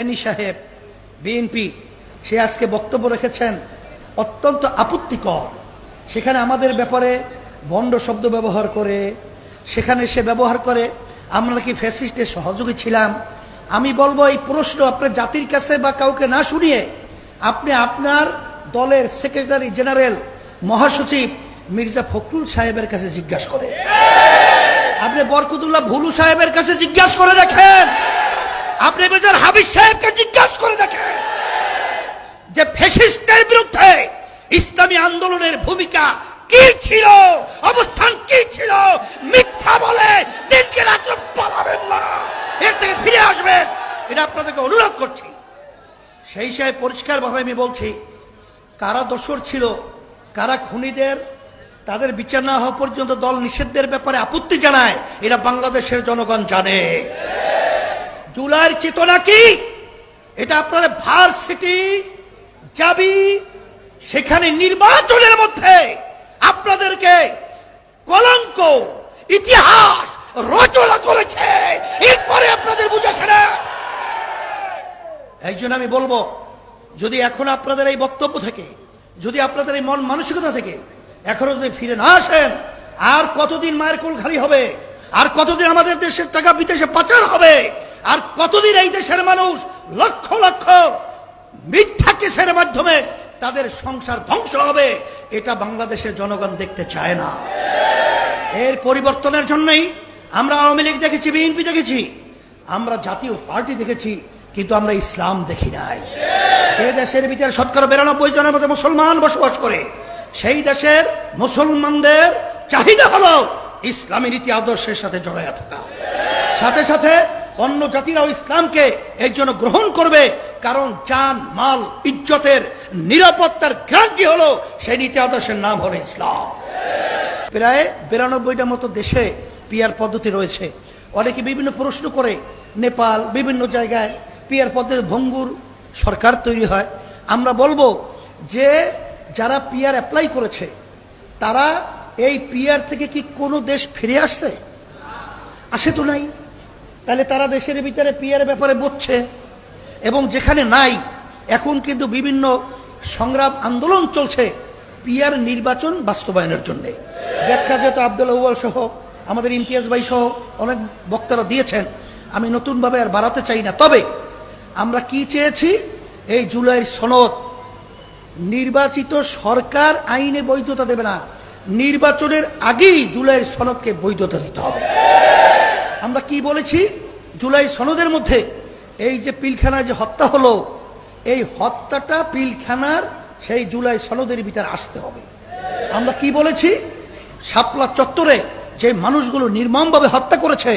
Any সাহেব BNP সে আজকে বক্তব্য রেখেছেন অত্যন্ত আপত্তিকর। সেখানে আমাদের ব্যাপারে ভণ্ড শব্দ ব্যবহার করে, সেখানে সে ব্যবহার করে আমরা কি ফ্যাসিস্টের সহযোগী ছিলাম। আমি বলবো এই প্রশ্ন আপনার জাতির কাছে বা কাউকে না শুনিয়ে আপনি আপনার দলের সেক্রেটারি জেনারেল মহাসচিব মির্জা ফখরুল সাহেবের কাছে জিজ্ঞাসা করে, আপনি বরকতুল্লাহ ভুলু সাহেবের কাছে জিজ্ঞাসা করে দেখেন, আপনি মেজর হাবিব সাহেবকে জিজ্ঞাসা করে দেখেন যে ফ্যাসিস্টের বিরুদ্ধে ইসলামী আন্দোলনের ভূমিকা কি ছিল, অবস্থান কি ছিল। মিথ্যা বলে দিনকে রাত্র পালাবেন না, এর থেকে ফিরে আসবেন, এটা আপনাদেরকে অনুরোধ করছি। সেই সাহেব পরিষ্কার ভাবে আমি বলছি, কারা দোষর ছিল, কারা খুনিদের, তাদের বিচার না হওয়া পর্যন্ত দল নিষিদ্ধের ব্যাপারে আপত্তি জানায়, এটা বাংলাদেশের জনগণ জানে। জুলাইয়ের চেতনা কি, এটা আপনাদের ভার্সিটি যাবি, সেখানে নির্বাচনের মধ্যে আপনাদেরকে কলঙ্ক ইতিহাস রচনা করেছে, এরপরে আপনাদের বুঝেছে না। এই জন্য আমি বলবো, যদি এখন আপনাদের এই বক্তব্য থেকে, যদি আপনাদের এই মন মানসিকতা থেকে এখনো যদি ফিরে না আসেন, আর কতদিন মায়ের কোল খালি হবে, আর কতদিন আমাদের দেশের টাকা বিদেশে পাচার হবে, আর কতদিন এই দেশের মানুষ লক্ষ লক্ষ মিথ্যা কেসের মাধ্যমে তাদের সংসার ধ্বংস হবে, এটা বাংলাদেশের জনগণ দেখতে চায় না। এর পরিবর্তনের জন্যই আমরা আওয়ামী লীগ দেখেছি, বিএনপি দেখেছি, আমরা জাতীয় পার্টি দেখেছি, কিন্তু আমরা ইসলাম দেখি নাই। যে দেশের ভিতরে ৯২% জনের মধ্যে মুসলমান বসবাস করে, সেই দেশের মুসলমানদের চাহিদা হলো ইসলামী নীতি আদর্শের সাথে জড়াইয়া থাকা, সাথে সাথে অন্য জাতিরাও ইসলামকে এর জন্য গ্রহণ করবে, কারণ জান মাল ইজ্জতের নিরাপত্তার গ্যারান্টি হলো সেই নীতি আদর্শের নাম হলো ইসলাম। প্রায় ৯২টার মতো দেশে পিআর পদ্ধতি রয়েছে। অনেকে বিভিন্ন প্রশ্ন করে, নেপাল বিভিন্ন জায়গায় পিআর পদ্ধতি ভঙ্গুর সরকার তৈরি হয়। আমরা বলবো যে যারা পিআর অ্যাপ্লাই করেছে তারা এই পিআর থেকে কি কোনো দেশ ফিরে আসছে? আসে তো নাই। তাহলে তারা দেশের ভিতরে পিআর ব্যাপারে বুঝছে, এবং যেখানে নাই এখন কিন্তু বিভিন্ন সংগ্রাম আন্দোলন চলছে পিআর নির্বাচন বাস্তবায়নের জন্য। ব্যাখ্যা যেহেতু আব্দুল আউয়াল সহ আমাদের ইমতিয়াজ ভাই সহ অনেক বক্তারা দিয়েছেন, আমি নতুনভাবে আর বাড়াতে চাই না। তবে আমরা কি চেয়েছি, এই জুলাইয়ের সনদ নির্বাচিত সরকার আইনে বৈধতা দেবে না, নির্বাচনের আগেই জুলাইয়ের সনদকে বৈধতা দিতে হবে। আমরা কি বলেছি, জুলাই সনদের মধ্যে এই যে পিলখানায় যে হত্যা হলো, এই হত্যাটা পিলখানার সেই জুলাই সনদের ভিতরে আসতে হবে। আমরা কি বলেছি, শাপলা চত্বরে যে মানুষগুলো নির্মমভাবে হত্যা করেছে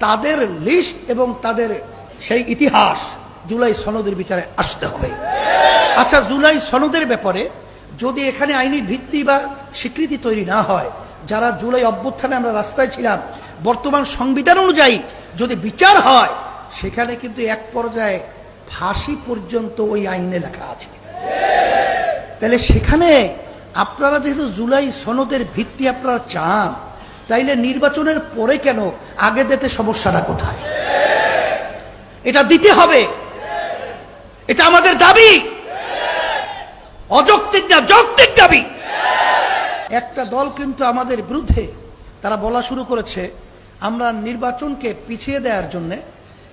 তাদের লিস্ট এবং তাদের সেই ইতিহাস জুলাই সনদের ভিতরে আসতে হবে। আচ্ছা, জুলাই সনদের ব্যাপারে যদি এখানে আইনি ভিত্তি বা স্বীকৃতি তৈরি না হয়, যারা জুলাই অভ্যুত্থানে আমরা রাস্তায় ছিলাম, বর্তমান সংবিধান অনুযায়ী যদি বিচার হয়, সেখানে কিন্তু এক পর্যায়ে ফাঁসি পর্যন্ত ওই আইনে লেখা আছে। তাহলে সেখানে আপনারা যেহেতু জুলাই সনদের ভিত্তি আপনারা চান, তাইলে নির্বাচনের পরে কেন আগে দিতে সমস্যাটা কোথায়? এটা দিতে হবে, এটা আমাদের দাবি, অযৌক্তিক না, যৌক্তিক দাবি। একটা দল কিন্তু আমাদের বিরুদ্ধে তারা বলা শুরু করেছে আমরা নির্বাচনকে পিছিয়ে দেওয়ার জন্য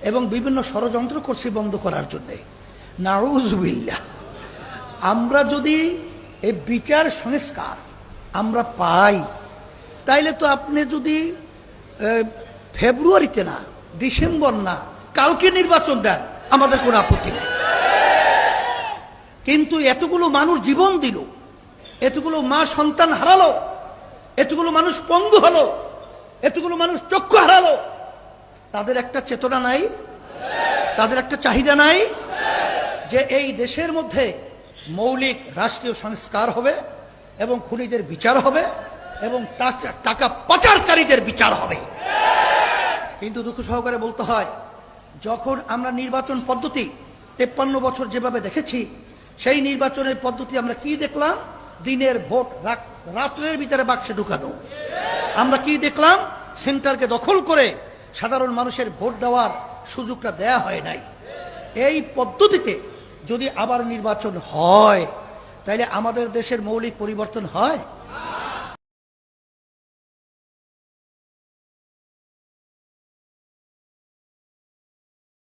এবং বিভিন্ন ষড়যন্ত্র করছি বন্ধ করার জন্য। নাউজুবিল্লাহ। আমরা যদি এই বিচার সংস্কার আমরা পাই, তাইলে তো আপনি যদি ফেব্রুয়ারিতে না, ডিসেম্বর না, কালকে নির্বাচন দেন, আমাদের কোনো আপত্তি নেই। কিন্তু এতগুলো মানুষ জীবন দিল, এতগুলো মা সন্তান হারালো, এতগুলো মানুষ পঙ্গু হলো, এতগুলো মানুষ চক্ষু হারালো, তাদের একটা চেতনা নাই, তাদের একটা চাহিদা নাই যে এই দেশের মধ্যে মৌলিক রাষ্ট্রীয় সংস্কার হবে এবং খুনিদের বিচার হবে এবং টাকা পাচারকারীদের বিচার হবে। কিন্তু দুঃখ সহকারে বলতে হয়, যখন আমরা নির্বাচন পদ্ধতি 53 বছর যেভাবে দেখেছি, সেই নির্বাচনের পদ্ধতি আমরা কি দেখলাম, দিনের ভোট রাত্রের ভিতরে বাক্সে ঢুকানো। আমরা কি দেখলাম, সেন্টারকে দখল করে সাধারণ মানুষের ভোট দেওয়ার সুযোগটা দেয়া হয় নাই। এই পদ্ধতিতে যদি আবার নির্বাচন হয় তাহলে আমাদের দেশের মৌলিক পরিবর্তন হয়?